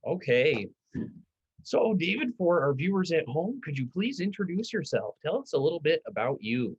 Okay. So, David, for our viewers at home, could you please introduce yourself? Tell us a little bit about you.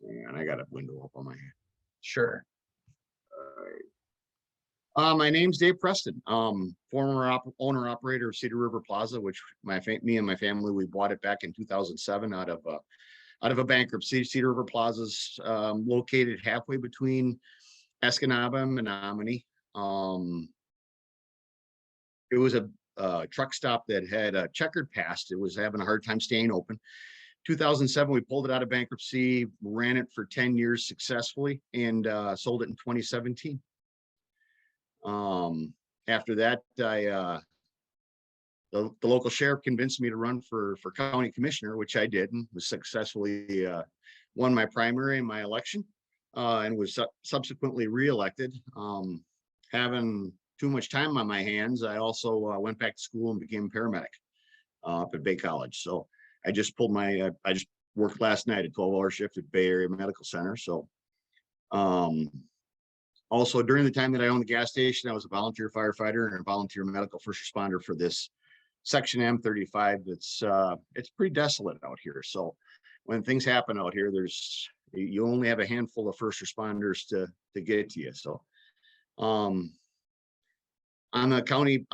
And I got a window up on my head. Sure. My name's Dave Preston. Former owner operator of Cedar River Plaza, which me and my family, we bought it back in 2007 out of a bankruptcy. Cedar River Plaza's located halfway between Escanaba and Menominee. It was a truck stop that had a checkered past. It was having a hard time staying open. 2007, we pulled it out of bankruptcy, ran it for 10 years successfully, and sold it in 2017. After that, the local sheriff convinced me to run for county commissioner, which I did, and was successfully won my primary and my election, and was subsequently reelected. Having too much time on my hands, I also went back to school and became a paramedic up at Bay College. So I just worked last night, a 12-hour shift at Bay Area Medical Center. So also, during the time that I owned the gas station, I was a volunteer firefighter and a volunteer medical first responder for this section M35. It's pretty desolate out here. So when things happen out here, you only have a handful of first responders to get to you. So on the county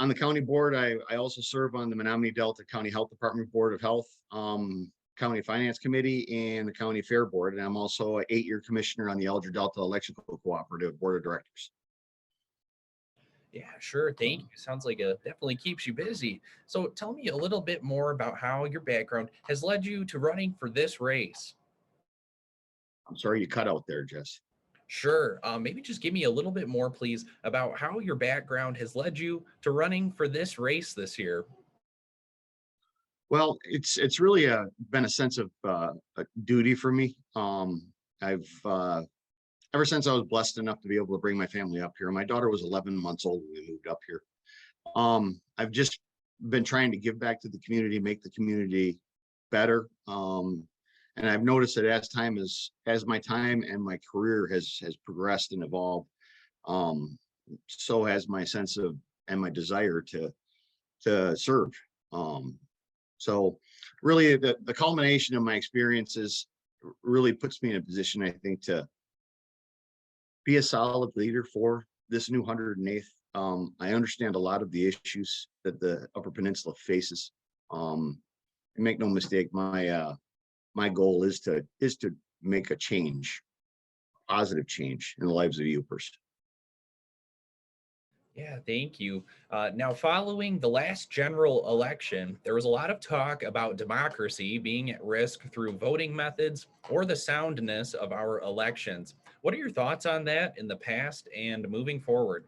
board, I also serve on the Menominee Delta County Health Department Board of Health, County Finance Committee, and the County Fair Board. And I'm also an 8-year commissioner on the Elder Delta Electrical Cooperative Board of Directors. Yeah, sure. Thank you. Sounds like it definitely keeps you busy. So tell me a little bit more about how your background has led you to running for this race. I'm sorry you cut out there, Jess. Sure. Maybe just give me a little bit more, please, about how your background has led you to running for this race this year. Well, it's really been a sense of duty for me. I've ever since I was blessed enough to be able to bring my family up here. My daughter was 11 months old when we moved up here. I've just been trying to give back to the community, make the community better. And I've noticed that as my time and my career has progressed and evolved, so has my sense of and my desire to serve. So really the culmination of my experiences really puts me in a position, I think, to be a solid leader for this new 108th. I understand a lot of the issues that the Upper Peninsula faces. And make no mistake, my goal is to make a change, positive change in the lives of Upers. Yeah, thank you. Now, following the last general election, there was a lot of talk about democracy being at risk through voting methods or the soundness of our elections. What are your thoughts on that in the past and moving forward?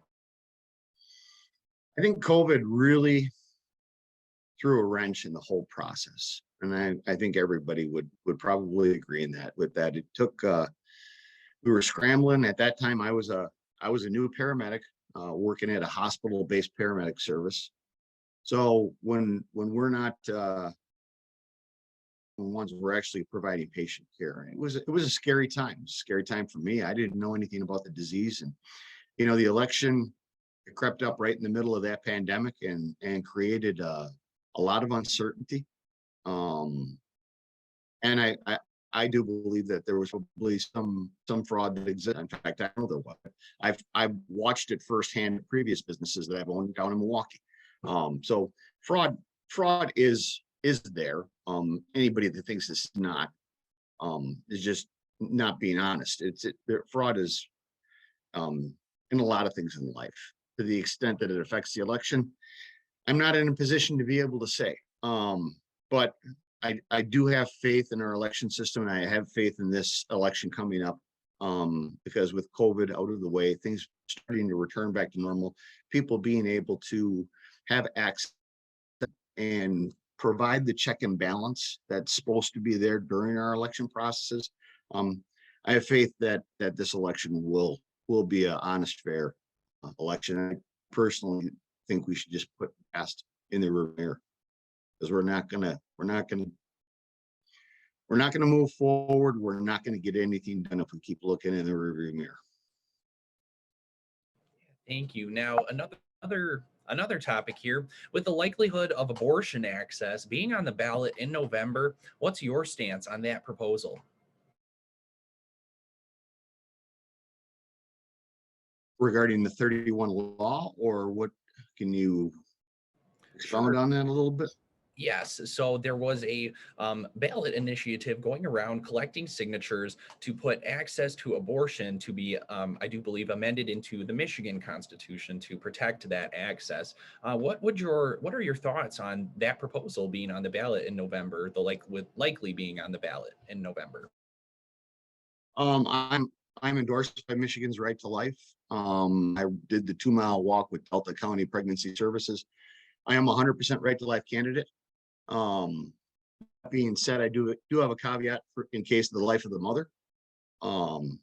I think COVID really threw a wrench in the whole process. And I think everybody would probably agree in that with that. It took we were scrambling at that time. I was a new paramedic working at a hospital-based paramedic service. So when we're not when ones we're actually providing patient care, it was a scary time. It was a scary time for me. I didn't know anything about the disease, and the election, it crept up right in the middle of that pandemic and created a lot of uncertainty. And I do believe that there was probably some fraud that existed. In fact, I know there was. I've watched it firsthand in previous businesses that I've owned down in Milwaukee. So fraud is there. Anybody that thinks it's not is just not being honest. Fraud is in a lot of things in life. To the extent that it affects the election, I'm not in a position to be able to say. But I do have faith in our election system, and I have faith in this election coming up, because with COVID out of the way, things starting to return back to normal, people being able to have access and provide the check and balance that's supposed to be there during our election processes. I have faith that this election will be an honest, fair election. I personally think we should just put past in the rear mirror, because we're not gonna move forward. We're not gonna get anything done if we keep looking in the rearview mirror. Thank you. Now, another topic here, with the likelihood of abortion access being on the ballot in November, what's your stance on that proposal? Regarding the 31 law, or what, can you expound Sure. on that a little bit? Yes. So there was a ballot initiative going around collecting signatures to put access to abortion to be, I do believe, amended into the Michigan Constitution to protect that access. What are your thoughts on that proposal being on the ballot in November? The like with likely being on the ballot in November. Um, I'm I'm endorsed by Michigan's Right to Life. I did the 2 mile walk with Delta County Pregnancy Services. I am a 100% Right to Life candidate. Um, that being said, I do have a caveat for in case of the life of the mother. Um,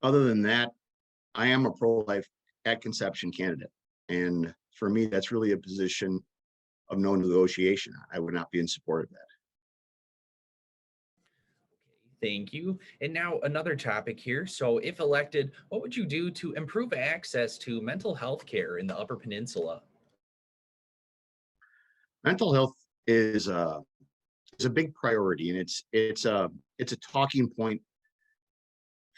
Other than that, I am a pro-life at conception candidate, and for me, that's really a position of no negotiation. I would not be in support of that. Thank you. And now another topic here. So, if elected, what would you do to improve access to mental health care in the Upper Peninsula? Mental health is a is a big priority, and it's a talking point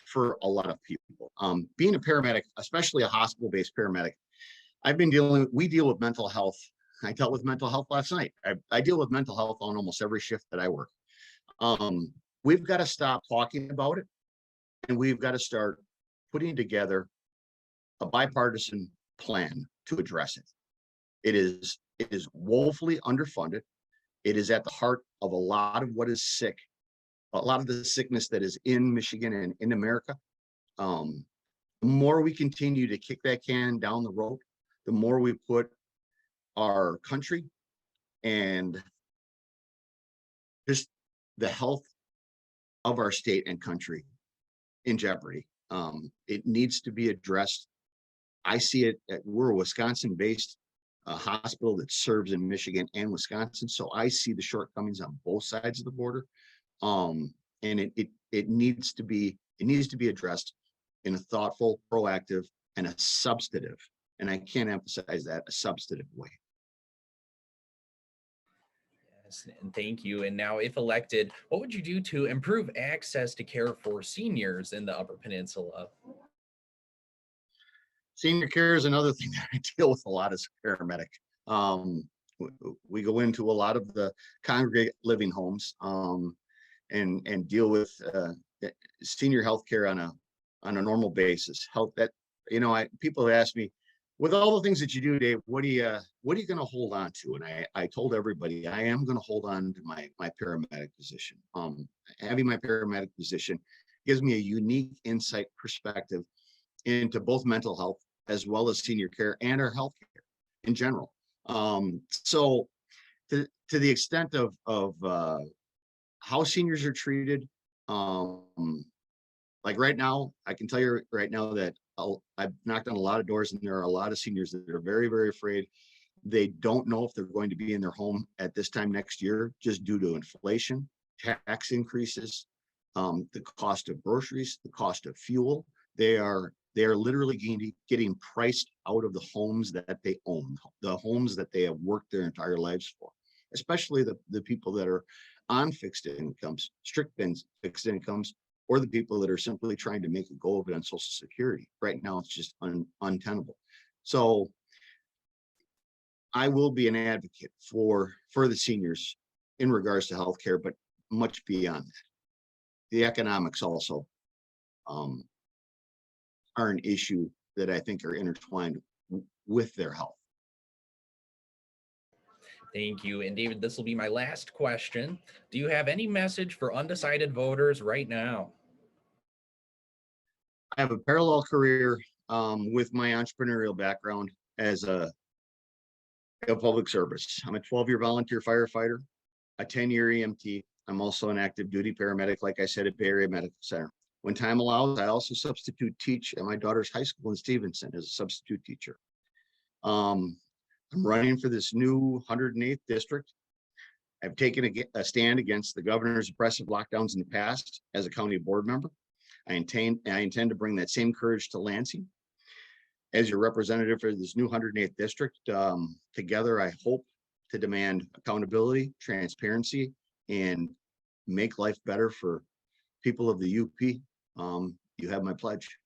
for a lot of people. Being a paramedic, especially a hospital-based paramedic, we deal with mental health. I dealt with mental health last night. I deal with mental health on almost every shift that I work. Um, we've got to stop talking about it, and we've got to start putting together a bipartisan plan to address it. It is woefully underfunded. It is at the heart of a lot of what is sick, a lot of the sickness that is in Michigan and in America. Um, the more we continue to kick that can down the road, the more we put our country and just the health of our state and country in jeopardy. It needs to be addressed. I see it we're a Wisconsin based hospital that serves in Michigan and Wisconsin. So I see the shortcomings on both sides of the border. And it needs to be addressed in a thoughtful, proactive, and a substantive, and I can't emphasize that, a substantive way. Yes, and thank you. And now, if elected, what would you do to improve access to care for seniors in the Upper Peninsula? Senior care is another thing that I deal with a lot as a paramedic. Um, we go into a lot of the congregate living homes, and deal with senior health care on a normal basis. Health that people have asked me, with all the things that you do, Dave, what are you going to hold on to? And I told everybody I am going to hold on to my paramedic position. Having my paramedic position gives me a unique insight perspective into both mental health as well as senior care and our health care in general. So to the extent of how seniors are treated, um, like right now, I can tell you right now that I've knocked on a lot of doors, and there are a lot of seniors that are very, very afraid. They don't know if they're going to be in their home at this time next year, just due to inflation, tax increases, the cost of groceries, the cost of fuel. They are literally getting priced out of the homes that they own, the homes that they have worked their entire lives for, especially the people that are on fixed incomes, fixed incomes, or the people that are simply trying to make a go of it on Social Security. Right now, it's just untenable. So I will be an advocate for the seniors in regards to healthcare, but much beyond that. The economics also um, are an issue that I think are intertwined with their health. Thank you. And David, this will be my last question. Do you have any message for undecided voters right now? I have a parallel career with my entrepreneurial background as a public service. I'm a 12-year volunteer firefighter, a 10-year EMT. I'm also an active duty paramedic, like I said, at Bay Area Medical Center. When time allows, I also substitute teach at my daughter's high school in Stevenson as a substitute teacher. Um, I'm running for this new 108th district. I've taken a stand against the governor's oppressive lockdowns in the past as a county board member. I intend to bring that same courage to Lansing. as your representative for this new 108th district, together, I hope to demand accountability, transparency, and make life better for people of the UP. You have my pledge.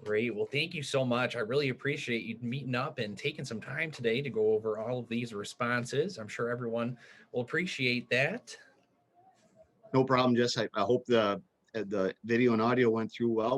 Great. Well, thank you so much. I really appreciate you meeting up and taking some time today to go over all of these responses. I'm sure everyone will appreciate that. No problem, Jess. I hope the video and audio went through well.